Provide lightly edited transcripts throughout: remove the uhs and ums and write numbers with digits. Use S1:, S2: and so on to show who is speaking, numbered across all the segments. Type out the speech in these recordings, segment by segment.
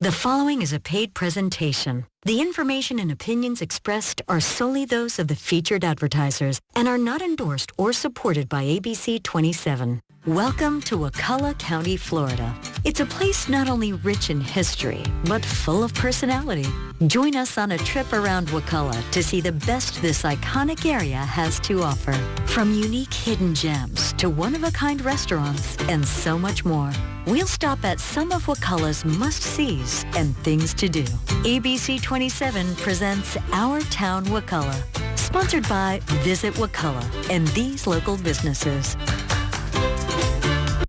S1: The following is a paid presentation. The information and opinions expressed are solely those of the featured advertisers and are not endorsed or supported by ABC 27. Welcome to Wakulla County, Florida. It's a place not only rich in history, but full of personality. Join us on a trip around Wakulla to see the best this iconic area has to offer. From unique hidden gems to one-of-a-kind restaurants and so much more. We'll stop at some of Wakulla's must-sees and things to do. ABC 27 presents Our Town Wakulla, sponsored by Visit Wakulla and these local businesses.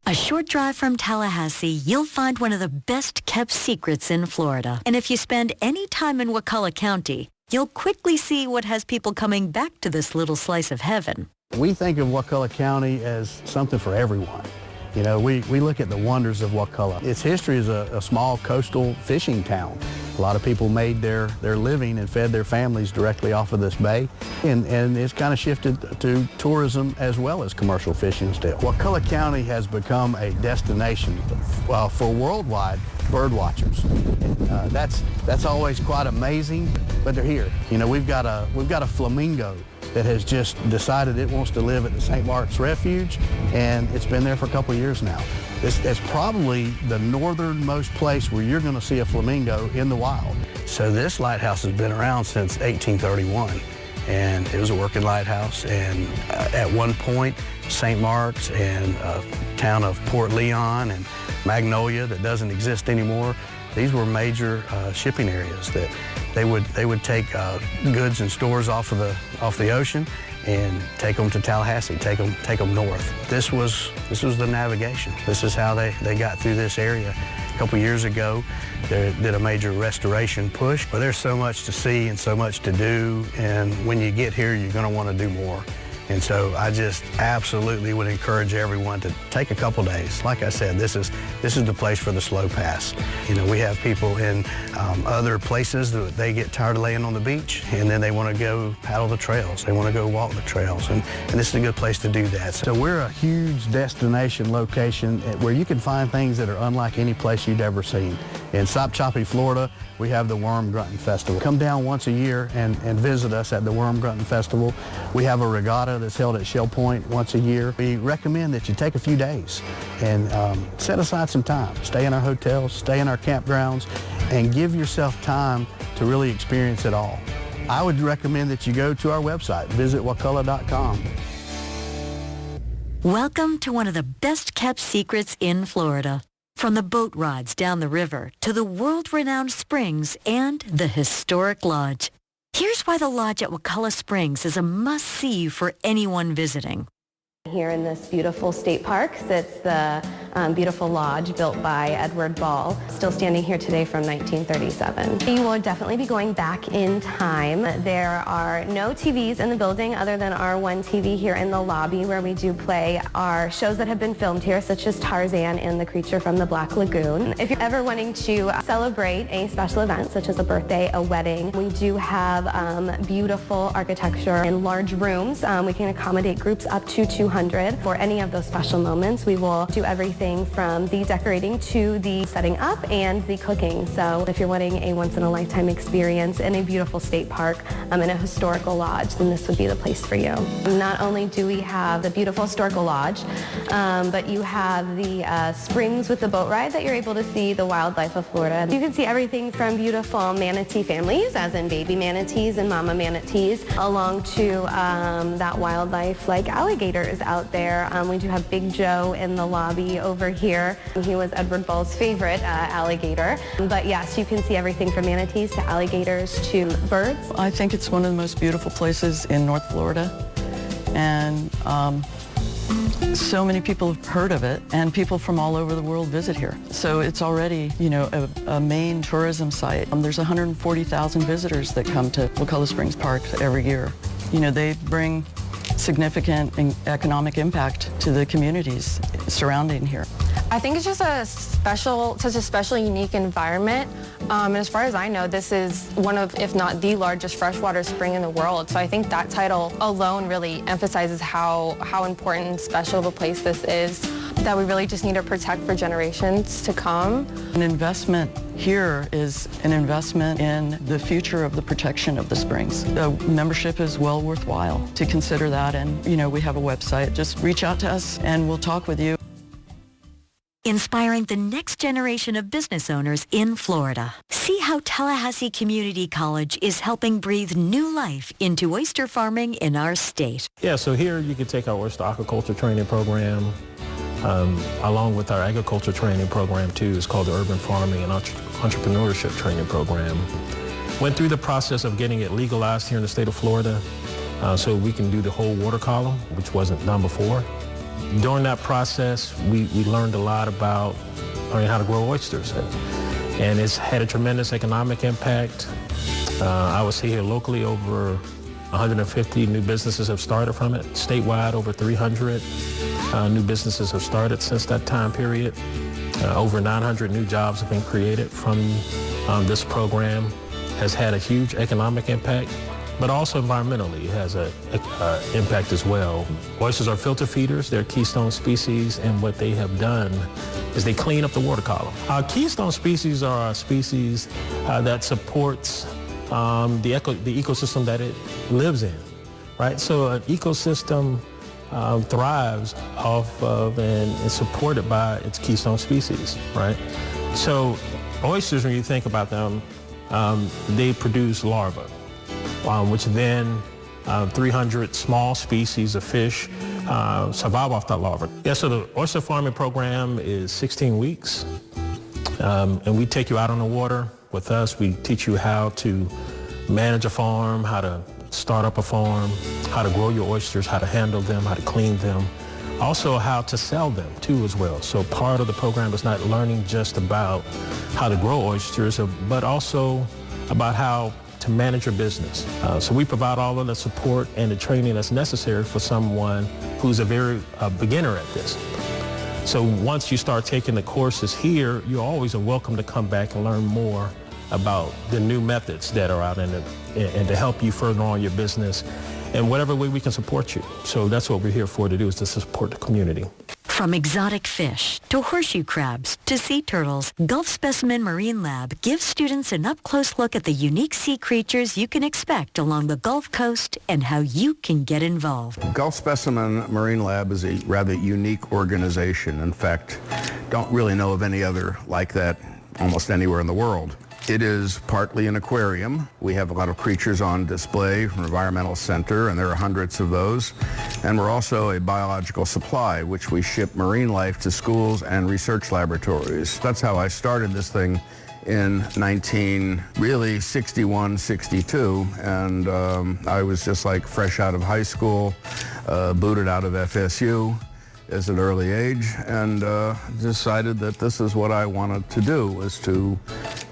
S1: A short drive from Tallahassee, you'll find one of the best-kept secrets in Florida. And if you spend any time in Wakulla County, you'll quickly see what has people coming back to this little slice of heaven.
S2: We think of Wakulla County as something for everyone. You know, we look at the wonders of Wakulla. Its history is a small coastal fishing town. A lot of people made their living and fed their families directly off of this bay. And it's kind of shifted to tourism as well as commercial fishing still. Wakulla County has become a destination for worldwide bird watchers. That's always quite amazing, but they're here. You know, we've got a flamingo that has just decided it wants to live at the St. Mark's Refuge, and it's been there for a couple of years now. It's probably the northernmost place where you're going to see a flamingo in the wild. So this lighthouse has been around since 1831, and it was a working lighthouse, and at one point, St. Mark's and town of Port Leon and Magnolia that doesn't exist anymore, these were major shipping areas that they would take goods and stores off the ocean and take them to Tallahassee, take them north. This was the navigation. This is how they got through this area. A couple years ago, they did a major restoration push, but there's so much to see and so much to do, and when you get here, you're going to want to do more. And so I just absolutely would encourage everyone to take a couple days. Like I said, this is the place for the slow pass. You know, we have people in other places that they get tired of laying on the beach, and then they want to go paddle the trails. They want to go walk the trails, and this is a good place to do that. So we're a huge destination location where you can find things that are unlike any place you'd ever seen. In Sopchoppy, Florida, we have the Worm Grunting Festival. Come down once a year and visit us at the Worm Grunting Festival. We have a regatta that's held at Shell Point once a year. We recommend that you take a few days and set aside some time. Stay in our hotels, stay in our campgrounds, and give yourself time to really experience it all. I would recommend that you go to our website, visitwakulla.com.
S1: Welcome to one of the best-kept secrets in Florida. From the boat rides down the river to the world-renowned springs and the historic lodge. Here's why the lodge at Wakulla Springs is a must-see for anyone visiting.
S3: Here in this beautiful state park sits the beautiful lodge built by Edward Ball, still standing here today from 1937. You will definitely be going back in time. There are no TVs in the building other than our one TV here in the lobby where we do play our shows that have been filmed here, such as Tarzan and The Creature from the Black Lagoon. If you're ever wanting to celebrate a special event, such as a birthday, a wedding, we do have beautiful architecture and large rooms. We can accommodate groups up to 200. For any of those special moments, we will do everything from the decorating to the setting up and the cooking. So if you're wanting a once-in-a-lifetime experience in a beautiful state park in a historical lodge, then this would be the place for you. Not only do we have the beautiful historical lodge, but you have the springs with the boat ride that you're able to see the wildlife of Florida. You can see everything from beautiful manatee families, as in baby manatees and mama manatees, along to that wildlife like alligators out there. We do have Big Joe in the lobby over here. He was Edward Ball's favorite alligator. But yes, you can see everything from manatees to alligators to birds.
S4: I think it's one of the most beautiful places in North Florida, and so many people have heard of it, and people from all over the world visit here. So it's already, you know, a main tourism site. There's 140,000 visitors that come to Wakulla Springs Park every year. You know, they bring significant economic impact to the communities surrounding here.
S5: I think it's just such a special, unique environment. And as far as I know, this is one of, if not the largest freshwater spring in the world. So I think that title alone really emphasizes how important and special of a place this is, that we really just need to protect for generations to come.
S4: An investment here is an investment in the future of the protection of the springs. The membership is well worthwhile to consider that, and we have a website. Just reach out to us and we'll talk with you.
S1: Inspiring the next generation of business owners in Florida. See how Tallahassee Community College is helping breathe new life into oyster farming in our state.
S6: Yeah, so here you can take our oyster aquaculture training program, along with our agriculture training program too. It's called the Urban Farming and Entrepreneurship Training Program. Went through the process of getting it legalized here in the state of Florida, so we can do the whole water column, which wasn't done before. During that process, we learned a lot about learning how to grow oysters, and it's had a tremendous economic impact. I would say here locally, over 150 new businesses have started from it. Statewide, over 300 new businesses have started since that time period. Over 900 new jobs have been created from this program. Has had a huge economic impact, but also environmentally it has an impact as well. Oysters are filter feeders. They're keystone species, and what they have done is they clean up the water column. Keystone species are a species that supports the ecosystem that it lives in, right? So an ecosystem thrives off of and is supported by its keystone species, right? So oysters, when you think about them, they produce larvae, which then 300 small species of fish survive off that larva. Yeah, so the oyster farming program is 16 weeks, and we take you out on the water with us. We teach you how to manage a farm, how to start up a farm, how to grow your oysters, how to handle them, how to clean them, also how to sell them too as well. So part of the program is not learning just about how to grow oysters, but also about how to manage your business. So we provide all of the support and the training that's necessary for someone who's a very beginner at this. So once you start taking the courses here, you're always welcome to come back and learn more about the new methods that are out and to help you further on your business and whatever way we can support you. So that's what we're here for, to do, is to support the community.
S1: From exotic fish to horseshoe crabs to sea turtles, Gulf Specimen Marine Lab gives students an up-close look at the unique sea creatures you can expect along the Gulf Coast and how you can get involved.
S7: Gulf Specimen Marine Lab is a rather unique organization. In fact, don't really know of any other like that almost anywhere in the world. It is partly an aquarium. We have a lot of creatures on display from Environmental Center, and there are hundreds of those. And we're also a biological supply, which we ship marine life to schools and research laboratories. That's how I started this thing in 61, 62, and I was just like fresh out of high school, booted out of FSU at an early age, and decided that this is what I wanted to do, was to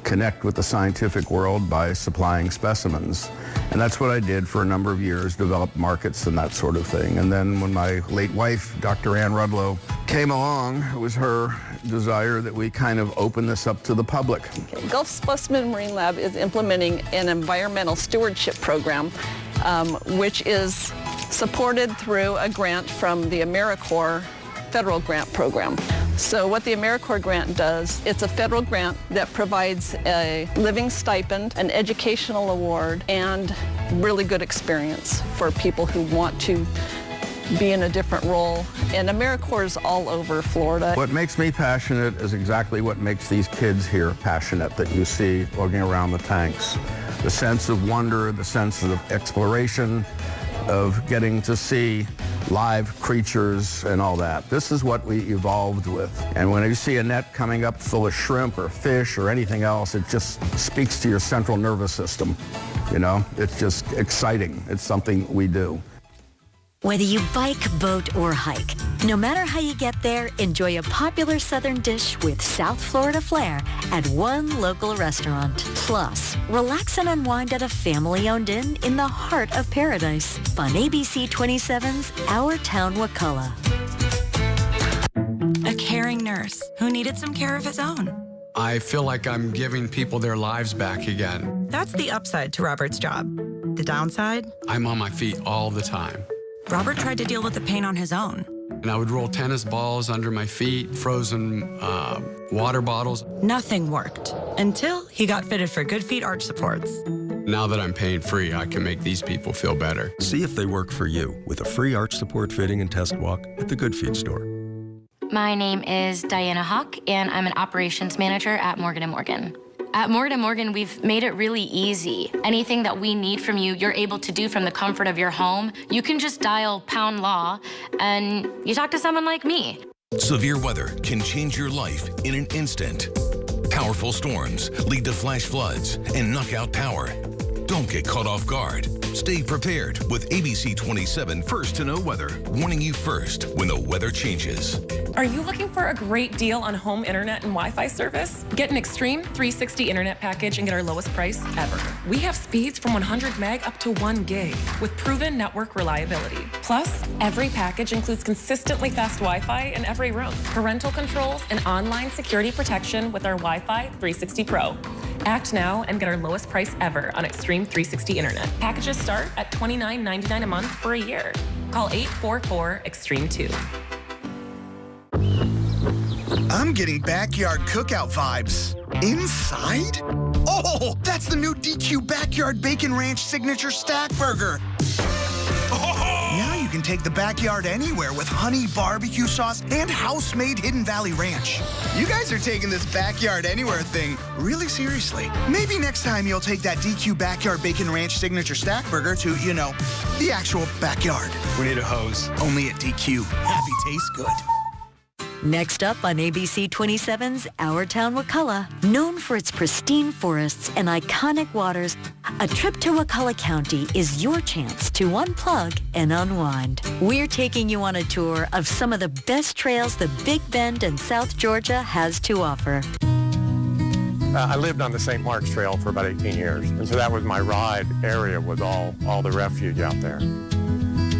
S7: connect with the scientific world by supplying specimens. And that's what I did for a number of years, developed markets and that sort of thing. And then when my late wife, Dr. Ann Rudlow, came along, it was her desire that we kind of open this up to the public.
S8: Okay. Gulf Specimen Marine Lab is implementing an environmental stewardship program, which is supported through a grant from the AmeriCorps federal grant program. So what the AmeriCorps grant does, it's a federal grant that provides a living stipend, an educational award, and really good experience for people who want to be in a different role. And AmeriCorps is all over Florida.
S7: What makes me passionate is exactly what makes these kids here passionate that you see looking around the tanks. The sense of wonder, the sense of exploration, of getting to see live creatures and all that. This is what we evolved with. And when you see a net coming up full of shrimp or fish or anything else, it just speaks to your central nervous system. You know, it's just exciting. It's something we do.
S1: Whether you bike, boat, or hike, no matter how you get there, enjoy a popular southern dish with South Florida flair at one local restaurant. Plus, relax and unwind at a family-owned inn in the heart of paradise on ABC 27's Our Town Wakulla.
S9: A caring nurse who needed some care of his own.
S10: I feel like I'm giving people their lives back again.
S9: That's the upside to Robert's job. The downside?
S10: I'm on my feet all the time.
S9: Robert tried to deal with the pain on his own.
S10: And I would roll tennis balls under my feet, frozen water bottles.
S9: Nothing worked until he got fitted for Good Feet arch supports.
S10: Now that I'm pain free, I can make these people feel better.
S11: See if they work for you with a free arch support fitting and test walk at the Good Feet store.
S12: My name is Diana Hawk, and I'm an operations manager at Morgan & Morgan. At Morgan & Morgan, we've made it really easy. Anything that we need from you, you're able to do from the comfort of your home. You can just dial #law, and you talk to someone like me.
S13: Severe weather can change your life in an instant. Powerful storms lead to flash floods and knock out power. Don't get caught off guard. Stay prepared with ABC 27 First to Know Weather, warning you first when the weather changes.
S14: Are you looking for a great deal on home internet and Wi-Fi service? Get an Extreme 360 internet package and get our lowest price ever. We have speeds from 100 meg up to 1 gig with proven network reliability. Plus, every package includes consistently fast Wi-Fi in every room, parental controls, and online security protection with our Wi-Fi 360 Pro. Act now and get our lowest price ever on Extreme 360 internet. Packages start at $29.99 a month for a year. Call 844-EXTREME2.
S15: I'm getting backyard cookout vibes. Inside? Oh, that's the new DQ Backyard Bacon Ranch Signature Stack Burger. Oh, now you can take the backyard anywhere with honey barbecue sauce and house-made Hidden Valley Ranch. You guys are taking this backyard anywhere thing really seriously. Maybe next time you'll take that DQ Backyard Bacon Ranch Signature Stack Burger to, you know, the actual backyard.
S10: We need a hose.
S15: Only at DQ. Happy tastes good.
S1: Next up on ABC 27's Our Town Wakulla, known for its pristine forests and iconic waters, a trip to Wakulla County is your chance to unplug and unwind. We're taking you on a tour of some of the best trails the Big Bend and South Georgia has to offer.
S16: I lived on the St. Mark's Trail for about 18 years, and so that was my ride area, was all the refuge out there.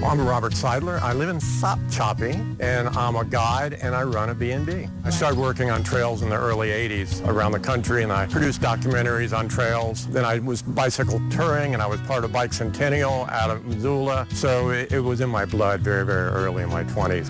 S16: I'm Robert Seidler. I live in Sopchoppy, and I'm a guide, and I run a B&B. I started working on trails in the early 80s around the country, and I produced documentaries on trails. Then I was bicycle touring, and I was part of Bike Centennial out of Missoula. So it was in my blood very, very early in my 20s.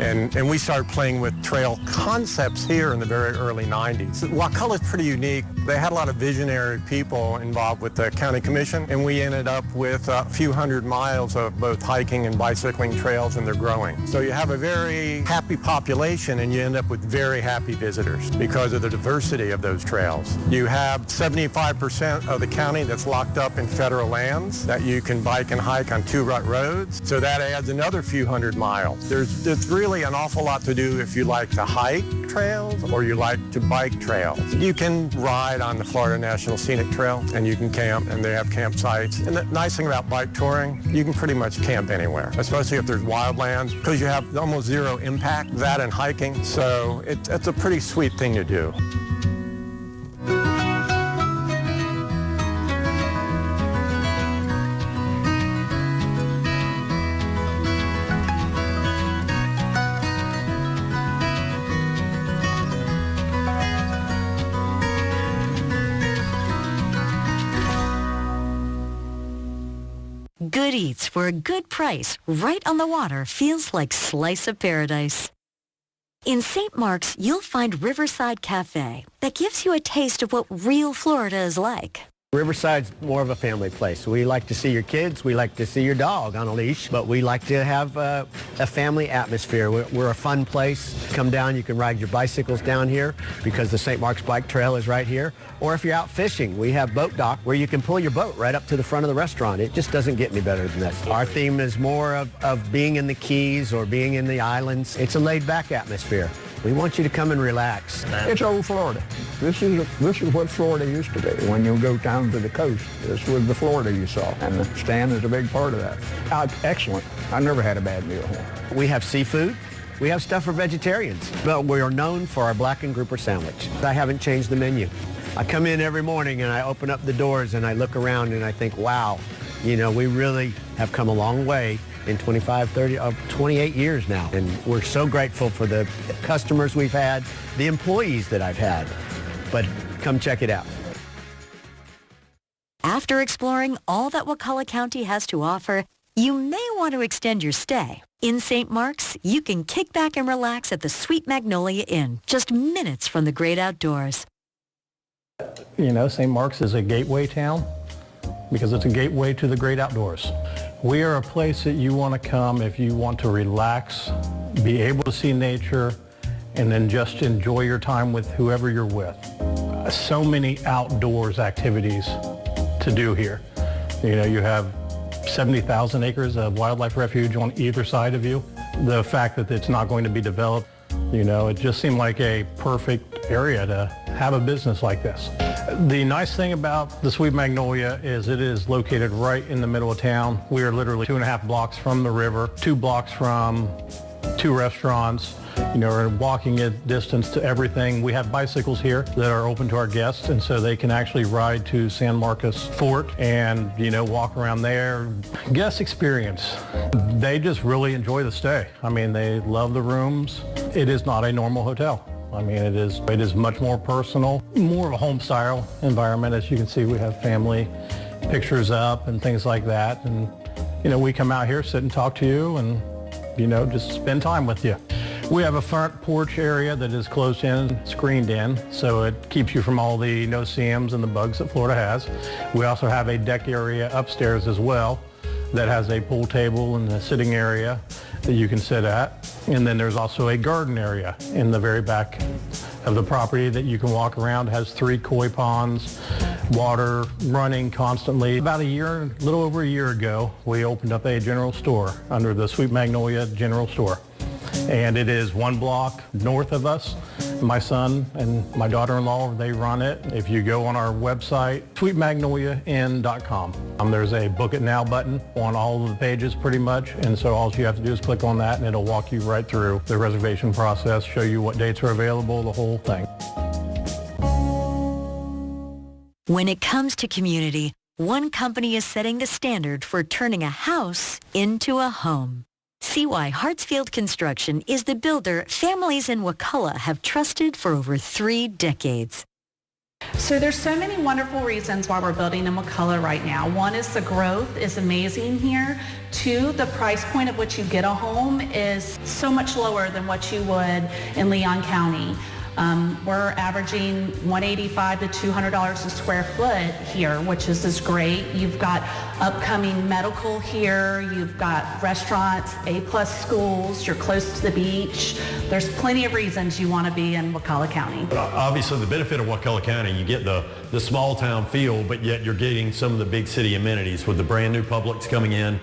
S16: And we started playing with trail concepts here in the very early 90s. Wakulla is pretty unique. They had a lot of visionary people involved with the county commission, and we ended up with a few hundred miles of both hiking and bicycling trails, and they're growing. So you have a very happy population, and you end up with very happy visitors because of the diversity of those trails. You have 75% of the county that's locked up in federal lands that you can bike and hike on 2 rut roads, so that adds another few hundred miles. There's really an awful lot to do if you like to hike trails or you like to bike trails. You can ride on the Florida National Scenic Trail, and you can camp, and they have campsites. And the nice thing about bike touring, you can pretty much camp anywhere, especially if there's wildlands, because you have almost zero impact, that and hiking. So it's a pretty sweet thing to do.
S1: Good eats for a good price right on the water feels like slice of paradise. In St. Mark's, you'll find Riverside Cafe that gives you a taste of what real Florida is like.
S17: Riverside's more of a family place. We like to see your kids, we like to see your dog on a leash, but we like to have a family atmosphere. We're a fun place. Come down, you can ride your bicycles down here because the St. Mark's Bike Trail is right here. Or if you're out fishing, we have boat dock where you can pull your boat right up to the front of the restaurant. It just doesn't get any better than this. Our theme is more of being in the Keys or being in the islands. It's a laid-back atmosphere. We want you to come and relax.
S18: It's old Florida. This is what Florida used to be. When you go down to the coast, this was the Florida you saw, and the stand is a big part of that. Excellent. I never had a bad meal here.
S17: We have seafood. We have stuff for vegetarians. But we are known for our blackened grouper sandwich. I haven't changed the menu. I come in every morning and I open up the doors and I look around and I think, wow, you know, we really have come a long way in 28 years now. And we're so grateful for the customers we've had, the employees that I've had. But come check it out.
S1: After exploring all that Wakulla County has to offer, you may want to extend your stay. In St. Mark's, you can kick back and relax at the Sweet Magnolia Inn, just minutes from the great outdoors.
S19: You know, St. Mark's is a gateway town because it's a gateway to the great outdoors. We are a place that you want to come if you want to relax, be able to see nature, and then just enjoy your time with whoever you're with. So many outdoors activities to do here. You know, you have 70,000 acres of wildlife refuge on either side of you. The fact that it's not going to be developed, you know, it just seemed like a perfect area to have a business like this. The nice thing about the Sweet Magnolia is it is located right in the middle of town. We are literally 2.5 blocks from the river, 2 blocks from 2 restaurants. You know, we're walking a distance to everything. We have bicycles here that are open to our guests, and so they can actually ride to San Marcos Fort and, you know, walk around there. Guest experience. They just really enjoy the stay. I mean, they love the rooms. It is not a normal hotel. I mean, it is much more personal, more of a home style environment. As you can see, we have family pictures up and things like that. And, you know, we come out here, sit and talk to you and, you know, just spend time with you. We have a front porch area that is closed in, screened in, so it keeps you from all the no-see-ums and the bugs that Florida has. We also have a deck area upstairs as well that has a pool table and a sitting area that you can sit at. And then there's also a garden area in the very back of the property that you can walk around. It has 3 koi ponds, water running constantly. About a little over a year ago, we opened up a general store under the Sweet Magnolia General Store. And it is 1 block north of us. My son and my daughter-in-law, they run it. If you go on our website, sweetmagnoliainn.com, there's a Book It Now button on all of the pages pretty much. And so all you have to do is click on that and it'll walk you right through the reservation process, show you what dates are available, the whole thing.
S1: When it comes to community, one company is setting the standard for turning a house into a home. See why Hartsfield Construction is the builder families in Wakulla have trusted for over 3 decades.
S20: So there's so many wonderful reasons why we're building in Wakulla right now. One is the growth is amazing here. 2, the price point of which you get a home is so much lower than what you would in Leon County. We're averaging $185 to $200 a square foot here, which is great. You've got upcoming medical here. You've got restaurants, A+ schools. You're close to the beach. There's plenty of reasons you want to be in Wakulla County.
S21: Obviously, the benefit of Wakulla County, you get the small town feel, but yet you're getting some of the big city amenities with the brand new Publix coming in.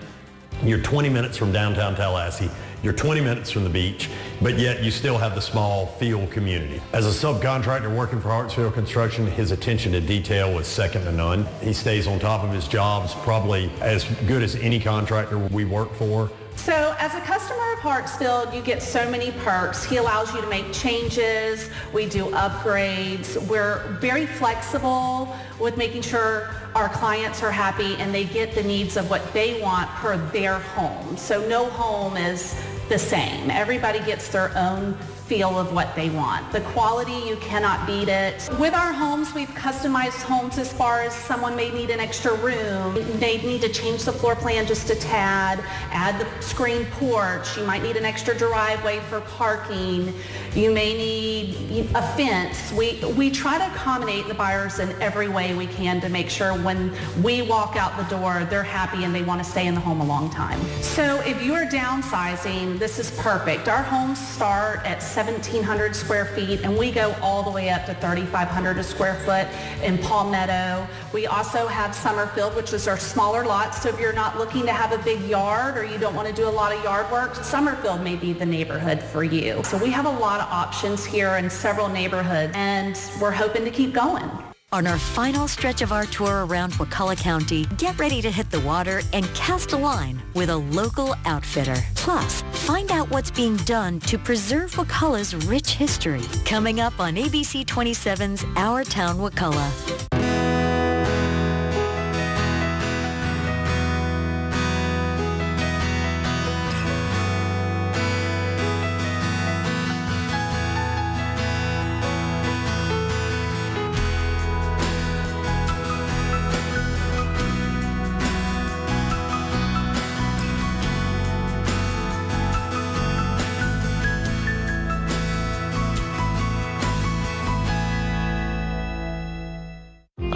S21: You're 20 minutes from downtown Tallahassee. You're 20 minutes from the beach, but yet you still have the small feel community. As a subcontractor working for Hartsfield Construction, his attention to detail is second to none. He stays on top of his jobs, probably as good as any contractor we work for.
S20: So as a customer of Hartsfield, you get so many perks. He allows you to make changes. We do upgrades. We're very flexible with making sure our clients are happy and they get the needs of what they want per their home. So no home is the same. Everybody gets their own feel of what they want. The quality, you cannot beat it. With our homes, we've customized homes as far as someone may need an extra room. They need to change the floor plan just a tad, add the screen porch. You might need an extra driveway for parking. You may need a fence. We try to accommodate the buyers in every way we can to make sure when we walk out the door, they're happy and they want to stay in the home a long time. So if you are downsizing, this is perfect. Our homes start at 1,700 square feet, and we go all the way up to 3,500 a square foot in Palmetto. We also have Summerfield, which is our smaller lot, so if you're not looking to have a big yard or you don't want to do a lot of yard work, Summerfield may be the neighborhood for you. So we have a lot of options here in several neighborhoods, and we're hoping to keep going.
S1: On our final stretch of our tour around Wakulla County, get ready to hit the water and cast a line with a local outfitter. Plus, find out what's being done to preserve Wakulla's rich history. Coming up on ABC 27's Our Town Wakulla.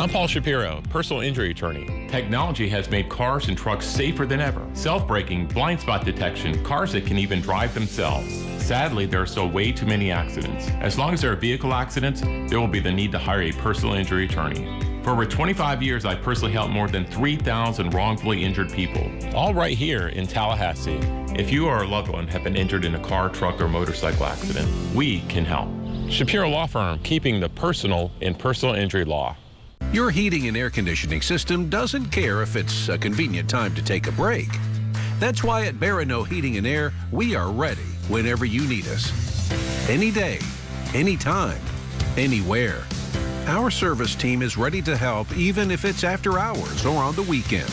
S2: I'm Paul Shapiro, personal injury attorney. Technology has made cars and trucks safer than ever. Self-braking, blind spot detection, cars that can even drive themselves. Sadly, there are still way too many accidents. As long as there are vehicle accidents, there will be the need to hire a personal injury attorney. For over 25 years, I've personally helped more than 3,000 wrongfully injured people, all right here in Tallahassee. If you or a loved one have been injured in a car, truck, or motorcycle accident, we can help. Shapiro Law Firm, keeping the personal in personal injury law.
S22: Your heating and air conditioning system doesn't care if it's a convenient time to take a break. That's why at Barano Heating and Air, we are ready whenever you need us. Any day, anytime, anywhere. Our service team is ready to help even if it's after hours or on the weekend.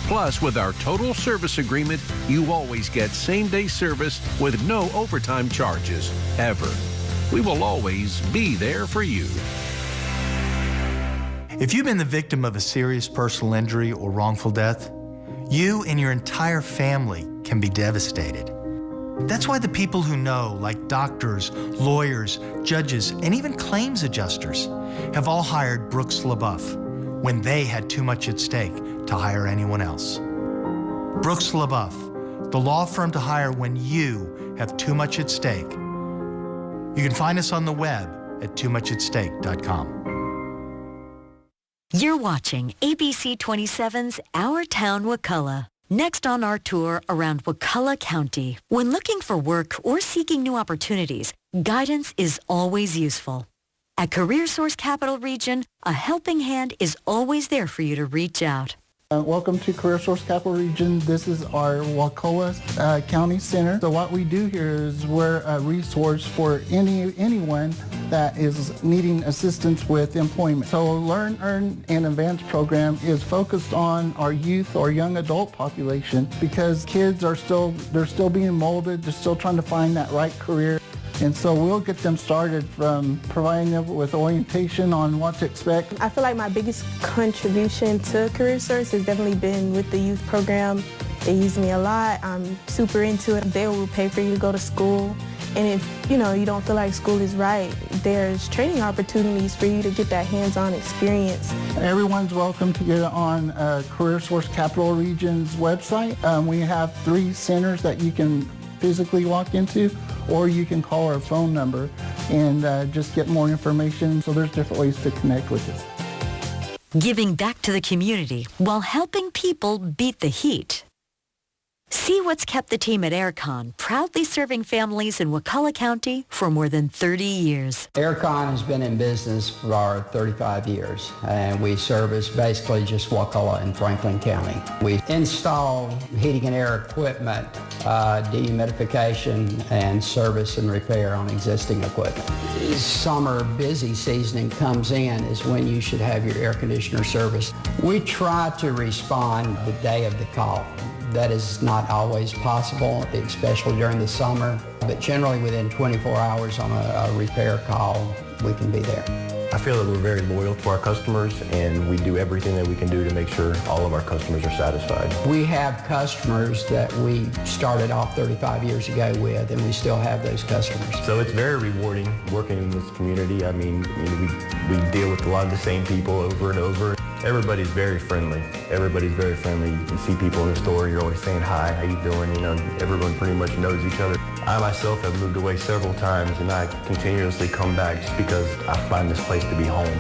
S22: Plus, with our total service agreement, you always get same-day service with no overtime charges, ever. We will always be there for you.
S23: If you've been the victim of a serious personal injury or wrongful death, you and your entire family can be devastated. That's why the people who know, like doctors, lawyers, judges, and even claims adjusters, have all hired Brooks LaBeouf when they had too much at stake to hire anyone else. Brooks LaBeouf, the law firm to hire when you have too much at stake. You can find us on the web at toomuchatstake.com.
S1: You're watching ABC 27's Our Town Wakulla. Next on our tour around Wakulla County. When looking for work or seeking new opportunities, guidance is always useful. At CareerSource Capital Region, a helping hand is always there for you to reach out.
S24: Welcome to CareerSource Capital Region. This is our Wakulla County Center. So what we do here is we're a resource for anyone that is needing assistance with employment. So Learn, Earn, and Advance program is focused on our youth or young adult population because kids are still being molded. They're still trying to find that right career. And so we'll get them started from providing them with orientation on what to expect.
S25: I feel like my biggest contribution to CareerSource has definitely been with the youth program. They use me a lot. I'm super into it. They will pay for you to go to school. And if, you don't feel like school is right, there's training opportunities for you to get that hands-on experience.
S24: Everyone's welcome to get on CareerSource Capital Region's website. We have 3 centers that you can physically walk into, or you can call our phone number and just get more information. So there's different ways to connect with us.
S1: Giving back to the community while helping people beat the heat. See what's kept the team at Aircon proudly serving families in Wakulla County for more than 30 years.
S26: Aircon has been in business for 35 years, and we service basically just Wakulla and Franklin County. We install heating and air equipment, dehumidification, and service and repair on existing equipment. Summer busy season comes in is when you should have your air conditioner serviced. We try to respond the day of the call. That is not always possible, especially during the summer, but generally within 24 hours on a repair call, we can be there.
S27: I feel that we're very loyal to our customers, and we do everything that we can do to make sure all of our customers are satisfied.
S26: We have customers that we started off 35 years ago with, and we still have those customers.
S27: So it's very rewarding working in this community. I mean, we deal with a lot of the same people over and over. Everybody's very friendly. Everybody's very friendly. You can see people in the store, you're always saying hi, how you doing? Everyone pretty much knows each other. I myself have moved away several times, and I continuously come back just because I find this place to be home.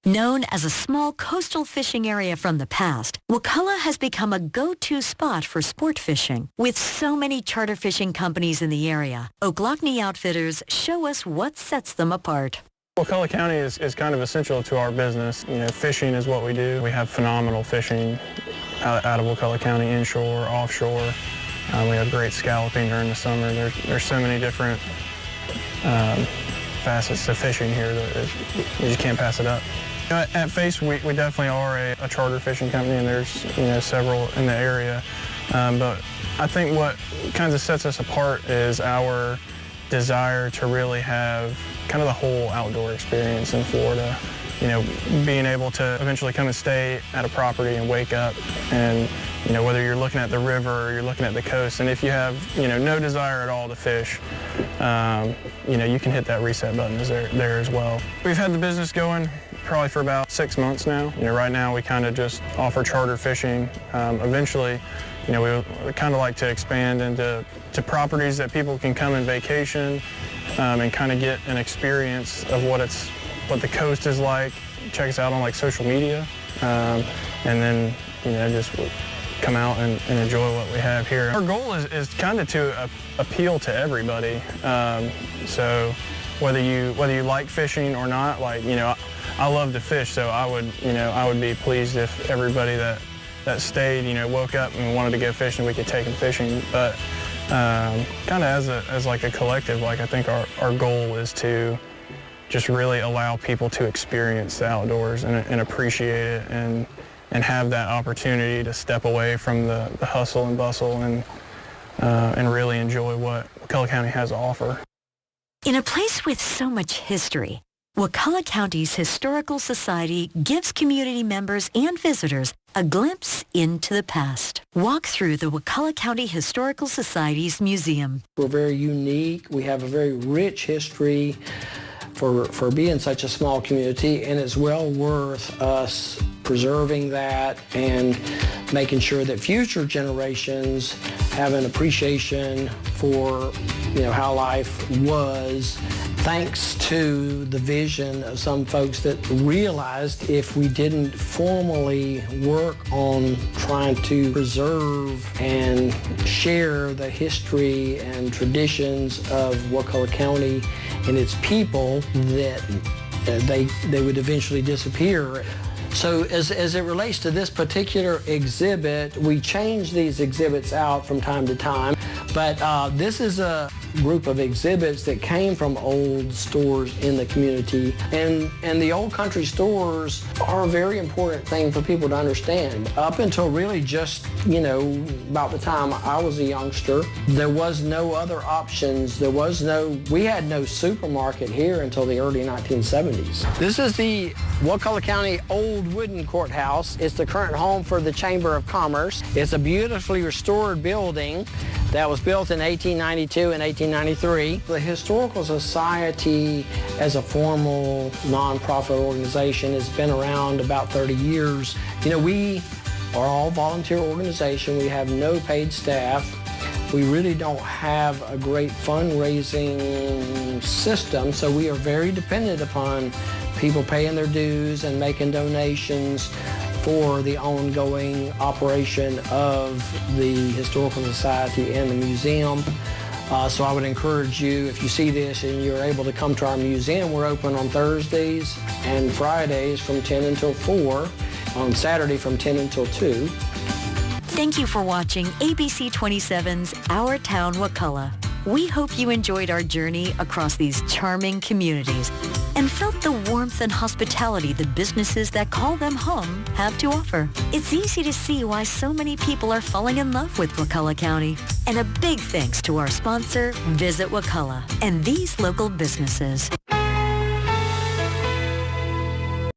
S1: Known as a small coastal fishing area from the past, Wakulla has become a go-to spot for sport fishing. With so many charter fishing companies in the area, Ocklackney Outfitters show us what sets them apart.
S28: Wakulla County is kind of essential to our business. Fishing is what we do. We have phenomenal fishing out of Wakulla County, inshore, offshore. We have great scalloping during the summer. There's so many different facets to fishing here that you just can't pass it up. At Face, we definitely are a charter fishing company, and there's several in the area. But I think what kind of sets us apart is our desire to really have kind of the whole outdoor experience in Florida. Being able to eventually come and stay at a property and wake up, and whether you're looking at the river or you're looking at the coast, and if you have no desire at all to fish, you can hit that reset button there as well. We've had the business going probably for about 6 months now. Right now we kind of just offer charter fishing. Eventually, we kind of like to expand into properties that people can come and vacation and kind of get an experience of what the coast is like. Check us out on like social media, and then just come out and enjoy what we have here. Our goal is kind of to appeal to everybody. So whether you like fishing or not, like I love to fish, so I would be pleased if everybody that stayed, woke up and wanted to go fishing, we could take them fishing. But kind of as like a collective, like I think our goal is to just really allow people to experience the outdoors and appreciate it and have that opportunity to step away from the hustle and bustle and really enjoy what Wakulla County has to offer.
S1: In a place with so much history, Wakulla County's Historical Society gives community members and visitors a glimpse into the past. Walk through the Wakulla County Historical Society's museum.
S3: We're very unique. We have a very rich history for being such a small community, and it's well worth us preserving that and making sure that future generations have an appreciation for how life was, thanks to the vision of some folks that realized if we didn't formally work on trying to preserve and share the history and traditions of Wakulla County and its people, that they would eventually disappear. So as it relates to this particular exhibit, we change these exhibits out from time to time, but this is a group of exhibits that came from old stores in the community, and the old country stores are a very important thing for people to understand. Up until really just, about the time I was a youngster, there was no other options. We had no supermarket here until the early 1970s. This is the Wakulla County Old Wooden Courthouse. It's the current home for the Chamber of Commerce. It's a beautifully restored building that was built in 1892 and 1893. The Historical Society, as a formal nonprofit organization, has been around about 30 years. We are all volunteer organization. We have no paid staff. We really don't have a great fundraising system, so we are very dependent upon people paying their dues and making donations for the ongoing operation of the Historical Society and the museum. So I would encourage you, if you see this and you're able to come to our museum, we're open on Thursdays and Fridays from 10 until 4, on Saturday from 10 until 2.
S1: Thank you for watching ABC 27's Our Town Wakulla. We hope you enjoyed our journey across these charming communities and felt the warmth and hospitality the businesses that call them home have to offer. It's easy to see why so many people are falling in love with Wakulla County. And a big thanks to our sponsor, Visit Wakulla, and these local businesses.